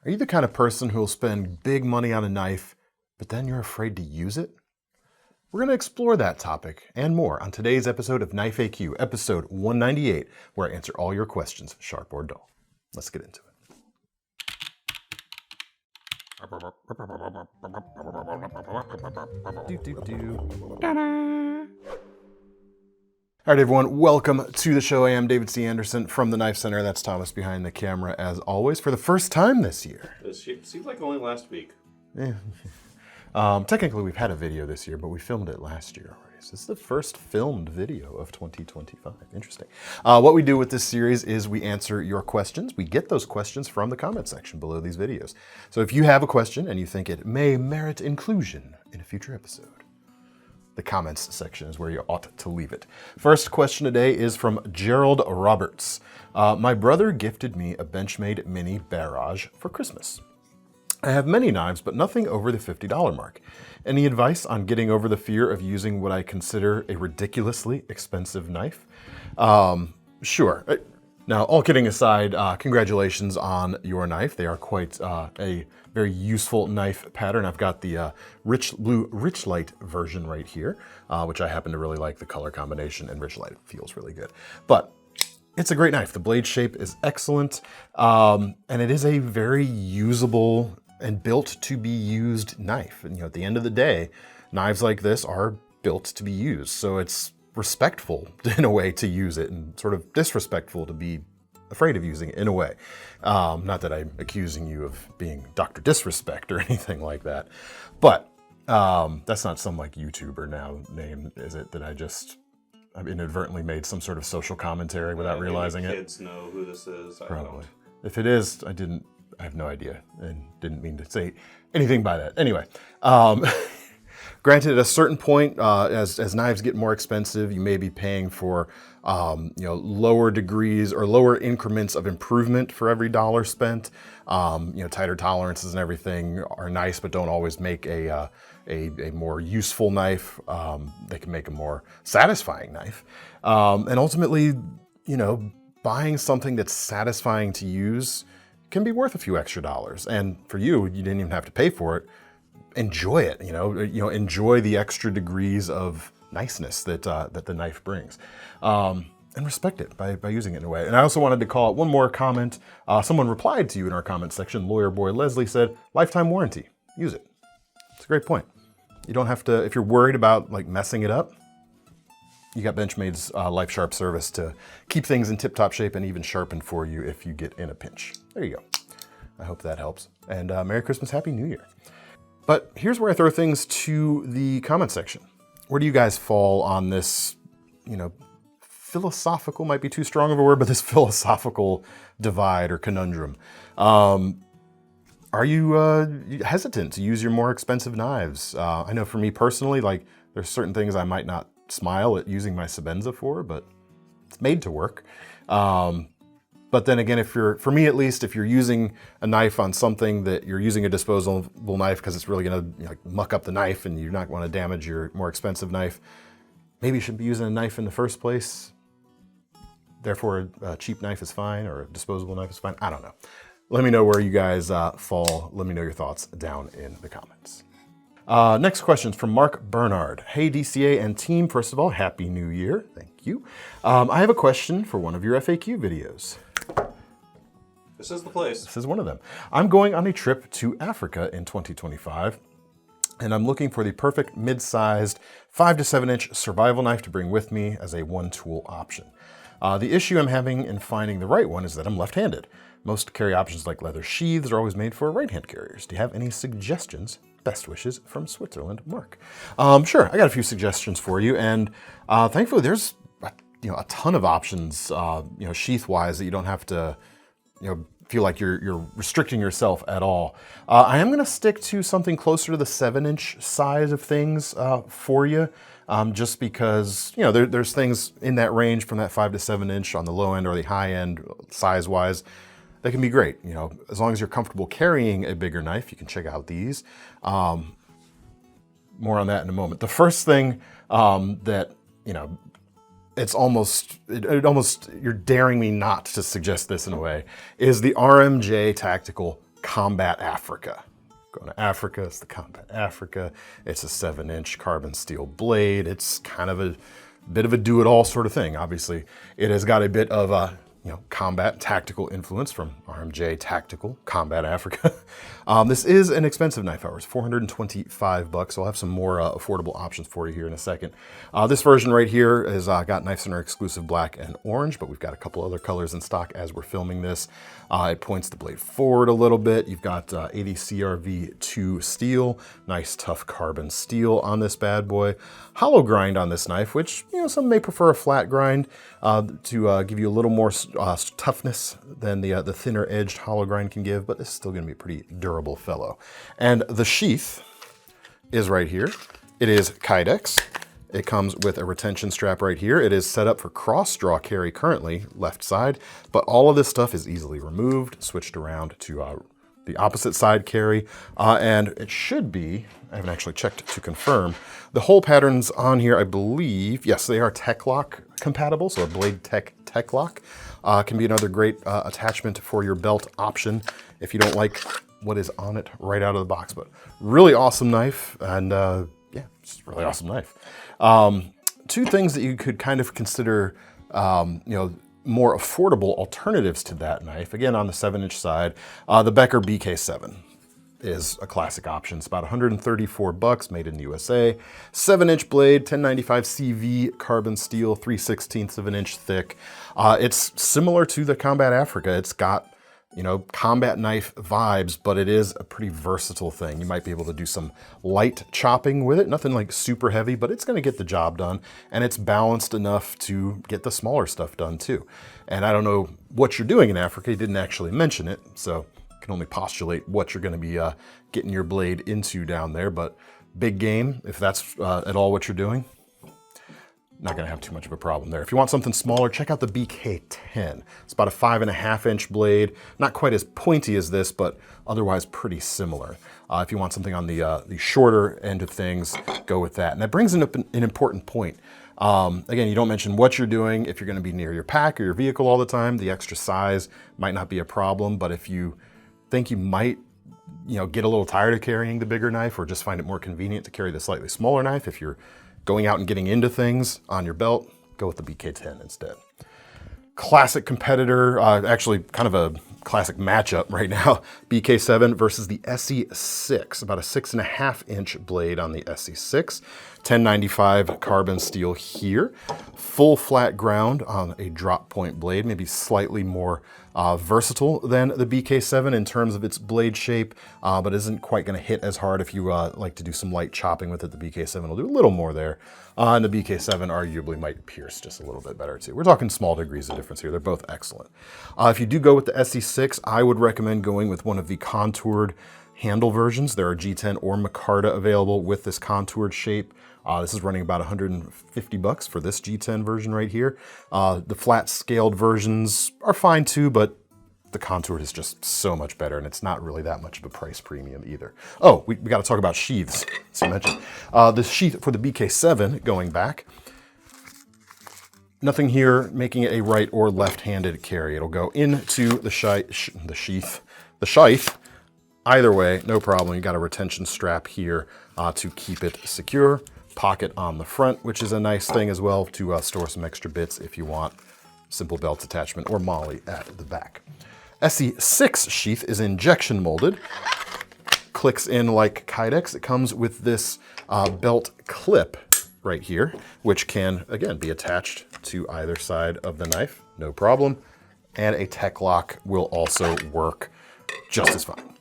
Are you the kind of person who will spend big money on a knife, but then you're afraid to use it? We're going to explore that topic and more on today's episode of Knife AQ, episode 198, where I answer all your questions, sharp or dull. Let's get into it. All right, everyone, welcome to the show. I am David C. Anderson from the KnifeCenter. That's Thomas behind the camera, as always, for the first time this year. It seems like only last week. Yeah. Technically, we've had a video this year, but we filmed it last year already. So this is the first filmed video of 2025. Interesting. What we do with this series is we answer your questions. We get those questions from the comment section below these videos. So if you have a question and you think it may merit inclusion in a future episode, the comments section is where you ought to leave it. First question today is from Gerald Roberts. My brother gifted me a Benchmade Mini Barrage for Christmas. I have many knives, but nothing over the $50 mark. Any advice on getting over the fear of using what I consider a ridiculously expensive knife? Sure. Now, all kidding aside, congratulations on your knife. They are quite a very useful knife pattern. I've got the blue Rich Light version right here, which I happen to really like. The color combination and Rich Light feels really good. But it's a great knife. The blade shape is excellent, and it is a very usable and built to be used knife. And at the end of the day, knives like this are built to be used. So it's respectful in a way to use it and sort of disrespectful to be afraid of using it in a way. Not that I'm accusing you of being Dr. Disrespect or anything like that, but that's not some like YouTuber now name, is it? That I've inadvertently made some sort of social commentary without realizing it. Kids know who this is. Probably. If it is, I have no idea and didn't mean to say anything by that. Anyway, granted, at a certain point, as knives get more expensive, you may be paying for lower degrees or lower increments of improvement for every dollar spent. Tighter tolerances and everything are nice, but don't always make a more useful knife. They can make a more satisfying knife. And ultimately, buying something that's satisfying to use can be worth a few extra dollars. And for you didn't even have to pay for it. Enjoy it, enjoy the extra degrees of niceness that the knife brings. And respect it by using it in a way. And I also wanted to call out one more comment. Someone replied to you in our comment section. Lawyer boy Leslie said, lifetime warranty, use it. It's a great point. You don't have to, if you're worried about like messing it up, you got Benchmade's Life Sharp service to keep things in tip-top shape and even sharpen for you if you get in a pinch. There you go. I hope that helps. And Merry Christmas, Happy New Year. But here's where I throw things to the comment section. Where do you guys fall on this, philosophical, might be too strong of a word, but this philosophical divide or conundrum? Are you hesitant to use your more expensive knives? I know for me personally, there's certain things I might not smile at using my Sebenza for, but it's made to work. But then again, for me at least, if you're using a knife on something that you're using a disposable knife because it's really gonna muck up the knife and you're not gonna damage your more expensive knife, maybe you shouldn't be using a knife in the first place. Therefore, a cheap knife is fine or a disposable knife is fine. I don't know. Let me know where you guys fall. Let me know your thoughts down in the comments. Next question is from Mark Bernard. Hey, DCA and team. First of all, Happy New Year. Thank you. I have a question for one of your FAQ videos. This is the place. This is one of them. I'm going on a trip to Africa in 2025, and I'm looking for the perfect mid-sized 5 to 7 inch survival knife to bring with me as a one-tool option. The issue I'm having in finding the right one is that I'm left-handed. Most carry options like leather sheaths are always made for right-hand carriers. Do you have any suggestions? Best wishes from Switzerland, Mark. Sure, I got a few suggestions for you, and thankfully there's a ton of options, sheath-wise, that you don't have to, feel like you're restricting yourself at all. I am going to stick to something closer to the 7-inch size of things for you, just because there's things in that range from that 5 to 7 inch on the low end or the high end size-wise. They can be great, as long as you're comfortable carrying a bigger knife. You can check out these. More on that in a moment. The first thing that it's almost, you're daring me not to suggest this in a way, is the RMJ Tactical Combat Africa. Going to Africa, it's the Combat Africa. It's a 7-inch carbon steel blade. It's kind of a bit of a do-it-all sort of thing. Obviously, it has got a bit of a combat tactical influence from RMJ Tactical Combat Africa. This is an expensive knife, however. It's $425. I'll have some more affordable options for you here in a second. This version right here has got KnifeCenter exclusive black and orange, but we've got a couple other colors in stock as we're filming this. It points the blade forward a little bit. You've got 80 CRV2 steel, nice tough carbon steel on this bad boy. Hollow grind on this knife, which some may prefer a flat grind to give you a little more toughness than the thinner edged hollow grind can give, but this is still going to be a pretty durable fellow. And the sheath is right here. It is Kydex. It comes with a retention strap right here. It is set up for cross draw carry currently, left side, but all of this stuff is easily removed, switched around to the opposite side carry, and it should be, I haven't actually checked to confirm, the hole patterns on here, I believe, yes, they are Tech Lock compatible, so a Blade Tech Lock can be another great attachment for your belt option if you don't like what is on it right out of the box. But really awesome knife, and yeah, it's a really awesome knife. Two things that you could kind of consider, more affordable alternatives to that knife. Again, on the 7-inch side, the Becker BK7 is a classic option. It's about $134, made in the USA. 7-inch blade, 1095 CV carbon steel, 3/16 of an inch thick. It's similar to the Combat Africa. It's got combat knife vibes, but it is a pretty versatile thing. You might be able to do some light chopping with it, nothing like super heavy, but it's gonna get the job done, and it's balanced enough to get the smaller stuff done too. And I don't know what you're doing in Africa, you didn't actually mention it, so you can only postulate what you're gonna be getting your blade into down there, but big game, if that's at all what you're doing, not gonna have too much of a problem there. If you want something smaller, check out the BK10. It's about a 5.5-inch blade, not quite as pointy as this, but otherwise pretty similar. If you want something on the shorter end of things, go with that. And that brings up an important point. Again, you don't mention what you're doing. If you're gonna be near your pack or your vehicle all the time, the extra size might not be a problem, but if you think you might get a little tired of carrying the bigger knife or just find it more convenient to carry the slightly smaller knife, if you're going out and getting into things on your belt, go with the BK10 instead. Classic competitor, actually kind of a classic matchup right now, BK7 versus the SE6, about a 6.5-inch blade on the SE6, 1095 carbon steel here, full flat ground on a drop point blade, maybe slightly more versatile than the BK7 in terms of its blade shape, but isn't quite going to hit as hard if you like to do some light chopping with it. The BK7 will do a little more there, and the BK7 arguably might pierce just a little bit better too. We're talking small degrees of difference here. They're both excellent. If you do go with the SE6, I would recommend going with one of the contoured handle versions. There are G10 or Micarta available with this contoured shape. This is running about $150 for this G10 version right here. The flat scaled versions are fine too, but the contoured is just so much better, and it's not really that much of a price premium either. Oh, we got to talk about sheaths, as you mentioned. The sheath for the BK7, going back, nothing here making it a right or left-handed carry. It'll go into the sheath. Either way, no problem. You got a retention strap here to keep it secure. Pocket on the front, which is a nice thing as well to store some extra bits if you want. Simple belt attachment or molly at the back. SE6 sheath is injection molded. Clicks in like Kydex. It comes with this belt clip right here, which can, again, be attached to either side of the knife, no problem. And a Tech Lock will also work just as fine.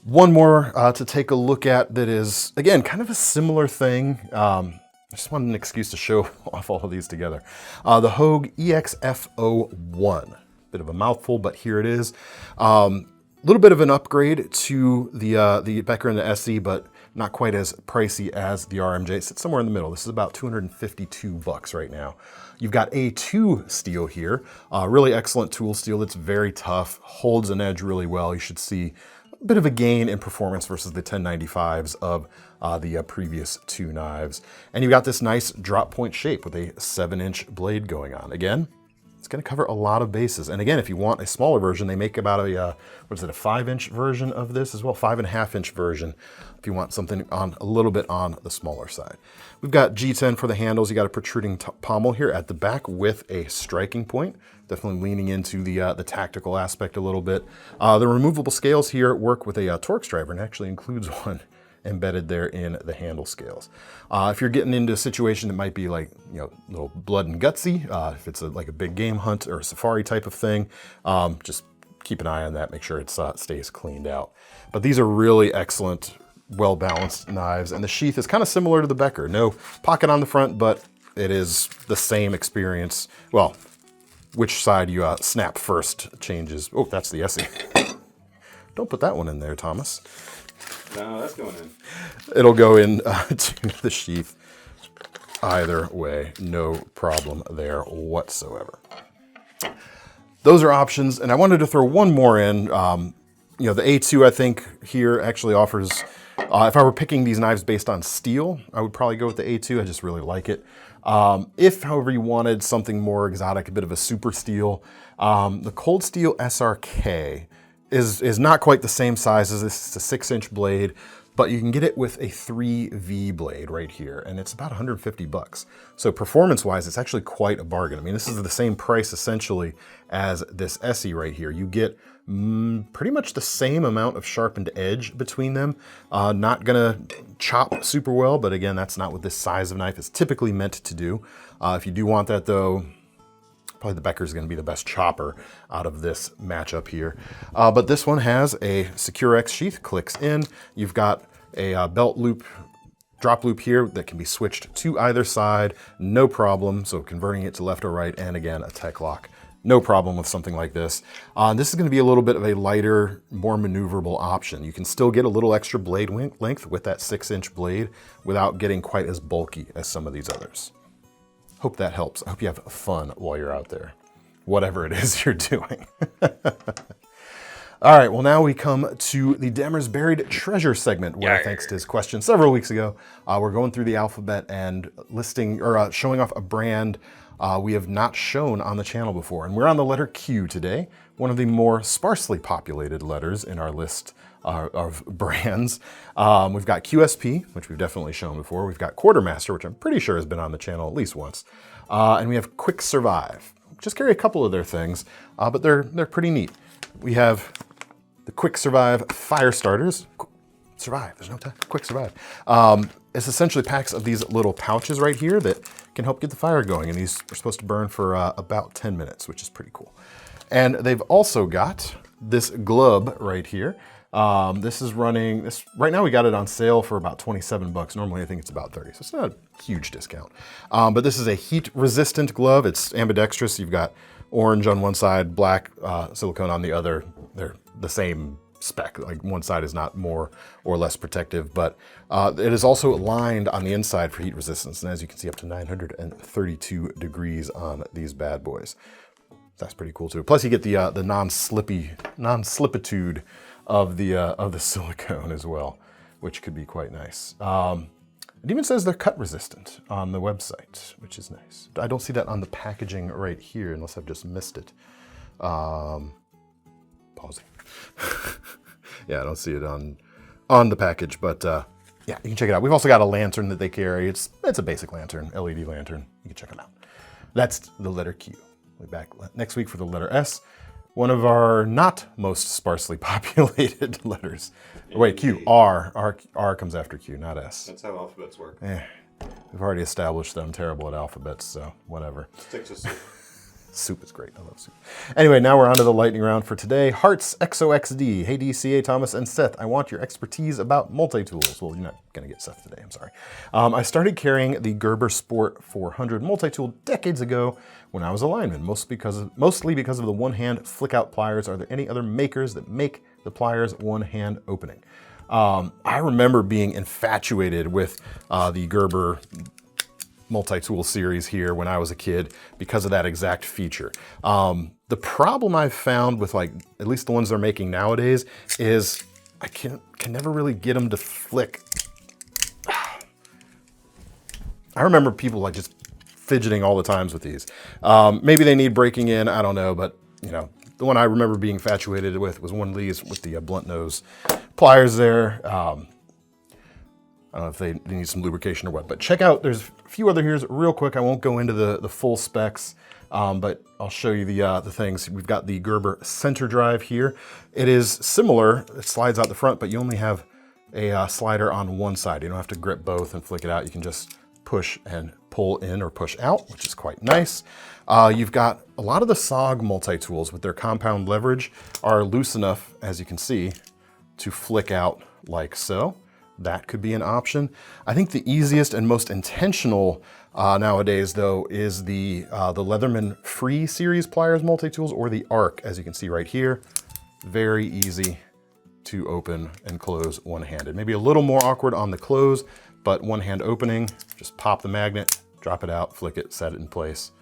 One more to take a look at that is, again, kind of a similar thing. I just wanted an excuse to show off all of these together. The Hogue EXF01. Bit of a mouthful, but here it is. A little bit of an upgrade to the Becker and the SE, but not quite as pricey as the RMJ. It sits somewhere in the middle. This is about $252 right now. You've got A2 steel here. Really excellent tool steel that's very tough, holds an edge really well. You should see a bit of a gain in performance versus the 1095s of the previous two knives. And you've got this nice drop point shape with a 7-inch blade going on. Again, It's going to cover a lot of bases. And again, if you want a smaller version, they make about a, what is it, a 5-inch version of this as well, 5.5-inch version, if you want something on a little bit on the smaller side. We've got G10 for the handles. You got a protruding pommel here at the back with a striking point, definitely leaning into the tactical aspect a little bit. The removable scales here work with a Torx driver and actually includes one embedded there in the handle scales. If you're getting into a situation that might be like, you know, a little blood and gutsy, if it's like a big game hunt or a safari type of thing, just keep an eye on that, make sure it stays cleaned out. But these are really excellent, well-balanced knives, and the sheath is kind of similar to the Becker. No pocket on the front, but it is the same experience. Well, which side you snap first changes. Oh, that's the Essie. Don't put that one in there, Thomas. No, that's going in. It'll go in to the sheath either way, no problem there whatsoever. Those are options, and I wanted to throw one more in. You know, the A2 I think here actually offers, if I were picking these knives based on steel, I would probably go with the A2. I just really like it. If, however, you wanted something more exotic, a bit of a super steel, the Cold Steel SRK is not quite the same size as this. It's a 6-inch blade, but you can get it with a 3V blade right here, and it's about 150 bucks. So performance-wise, it's actually quite a bargain. I mean, this is the same price essentially as this Essie right here. You get pretty much the same amount of sharpened edge between them. Not gonna chop super well, but again, that's not what this size of knife is typically meant to do. If you do want that though, probably the Becker is going to be the best chopper out of this matchup here. But this one has a Secure X sheath, clicks in. You've got a belt loop, drop loop here that can be switched to either side, no problem. So converting it to left or right, and again, a tech lock. No problem with something like this. This is going to be a little bit of a lighter, more maneuverable option. You can still get a little extra blade length with that 6-inch blade without getting quite as bulky as some of these others. Hope that helps. I hope you have fun while you're out there, whatever it is you're doing. All right, well, now we come to the Damyr's Buried Treasure segment, where thanks to his question several weeks ago, we're going through the alphabet and listing or showing off a brand we have not shown on the channel before. And we're on the letter Q today, one of the more sparsely populated letters in our list of brands. We've got QSP, which we've definitely shown before. We've got Quartermaster, which I'm pretty sure has been on the channel at least once. And we have Quick Survive. Just carry a couple of their things, but they're pretty neat. We have the Quick Survive Fire Starters. Survive, there's no time, Quick Survive. It's essentially packs of these little pouches right here that can help get the fire going. And these are supposed to burn for about 10 minutes, which is pretty cool. And they've also got this glove right here. This is running, right now we got it on sale for about 27 bucks. Normally I think it's about 30, so it's not a huge discount. But this is a heat resistant glove. It's ambidextrous. You've got orange on one side, black silicone on the other. They're the same spec, like one side is not more or less protective, but it is also lined on the inside for heat resistance. And as you can see, up to 932 degrees on these bad boys. That's pretty cool too. Plus you get the non-slipitude of the silicone as well, which could be quite nice. It even says they're cut resistant on the website, which is nice. I don't see that on the packaging right here unless I've just missed it. Pausing. Yeah, I don't see it on the package, but yeah, you can check it out. We've also got a lantern that they carry. It's a basic lantern, LED lantern. You can check it out. That's the letter Q. We'll be back next week for the letter S, one of our not most sparsely populated letters. Oh, wait, Q, R comes after Q, not S. That's how alphabets work. We've already established that I'm terrible at alphabets, so whatever. Stick to soup. Soup is great. I love soup. Anyway, now we're on to the lightning round for today. Hearts XOXD. Hey, DCA, Thomas, and Seth, I want your expertise about multi-tools. Well, you're not going to get Seth today. I'm sorry. I started carrying the Gerber Sport 400 multi-tool decades ago when I was a lineman, mostly because of the one-hand flick-out pliers. Are there any other makers that make the pliers one-hand opening? I remember being infatuated with the Gerber multi-tool series here when I was a kid because of that exact feature. The problem I've found with like at least the ones they're making nowadays is I can never really get them to flick. I remember people like just fidgeting all the times with these. Maybe they need breaking in, I don't know, but you know, the one I remember being infatuated with was one of these with the blunt nose pliers there. I don't know if they need some lubrication or what, but check out, there's a few other here real quick. I won't go into the full specs, but I'll show you the things. We've got the Gerber center drive here. It is similar, it slides out the front, but you only have a slider on one side. You don't have to grip both and flick it out. You can just push and pull in or push out, which is quite nice. You've got a lot of the SOG multi-tools with their compound leverage are loose enough, as you can see, to flick out like so. That could be an option. I think the easiest and most intentional nowadays, though, is the Leatherman Free Series pliers multi-tools, or the ARC, as you can see right here. Very easy to open and close one-handed. Maybe a little more awkward on the close, but one-hand opening, just pop the magnet, drop it out, flick it, set it in place.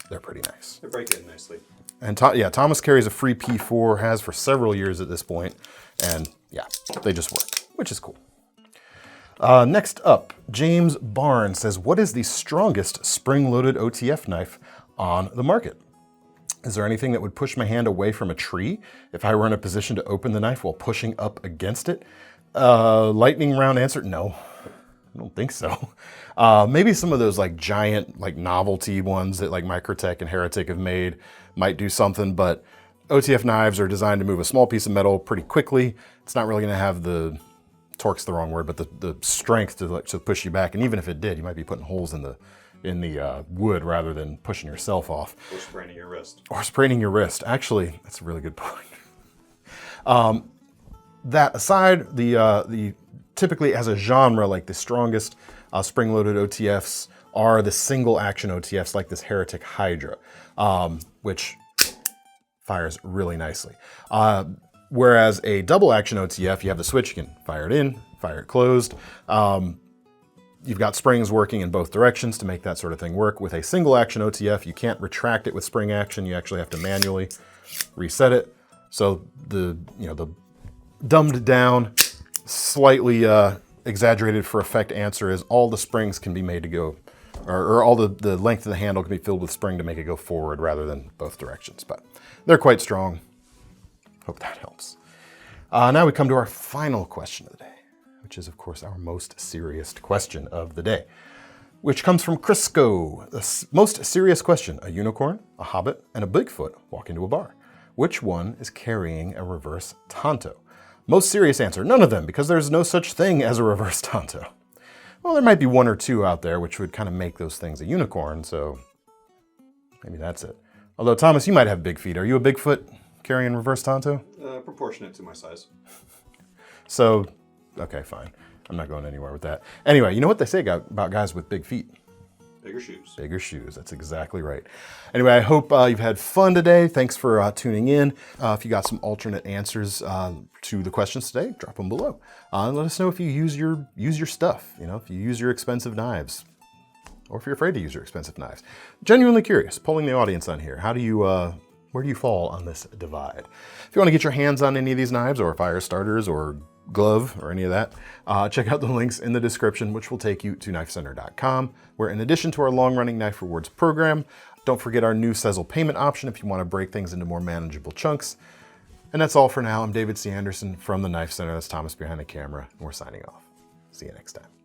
They're pretty nice. They break in nicely. And yeah, Thomas carries a free P4, has for several years at this point, and yeah, they just work, which is cool. Next up, James Barnes says, what is the strongest spring-loaded OTF knife on the market? Is there anything that would push my hand away from a tree if I were in a position to open the knife while pushing up against it? Lightning round answer, no. I don't think so. Maybe some of those like giant, like novelty ones that like Microtech and Heretic have made might do something, but OTF knives are designed to move a small piece of metal pretty quickly. It's not really gonna have torque's the wrong word, but the strength to push you back. And even if it did, you might be putting holes in the wood rather than pushing yourself off. Or spraining your wrist. Or spraining your wrist. Actually, that's a really good point. That aside, the typically as a genre, like the strongest spring-loaded OTFs are the single action OTFs like this Heretic Hydra, which fires really nicely. Whereas a double action OTF, you have the switch, you can fire it in, fire it closed. You've got springs working in both directions to make that sort of thing work. With a single action OTF, you can't retract it with spring action. You actually have to manually reset it. So the dumbed down, slightly exaggerated for effect answer is all the springs can be made to go, or all the length of the handle can be filled with spring to make it go forward rather than both directions. But they're quite strong. Hope that helps. Now we come to our final question of the day, which is, of course, our most serious question of the day, which comes from Crisco. The most serious question: a unicorn, a hobbit, and a Bigfoot walk into a bar. Which one is carrying a reverse tanto? Most serious answer: none of them, because there's no such thing as a reverse tanto. Well, there might be one or two out there, which would kind of make those things a unicorn, so maybe that's it. Although, Thomas, you might have big feet. Are you a Bigfoot carrying reverse tanto? Proportionate to my size. So, okay, fine. I'm not going anywhere with that. Anyway, you know what they say about guys with big feet? Bigger shoes. Bigger shoes, that's exactly right. Anyway, I hope you've had fun today. Thanks for tuning in. If you got some alternate answers to the questions today, drop them below. And let us know if you use your stuff, if you use your expensive knives, or if you're afraid to use your expensive knives. Genuinely curious, polling the audience on here. Where do you fall on this divide? If you want to get your hands on any of these knives or fire starters or glove or any of that, check out the links in the description, which will take you to KnifeCenter.com, where in addition to our long-running Knife Rewards program, don't forget our new Sezzle payment option if you want to break things into more manageable chunks. And that's all for now. I'm David C. Anderson from the Knife Center. That's Thomas behind the camera, and we're signing off. See you next time.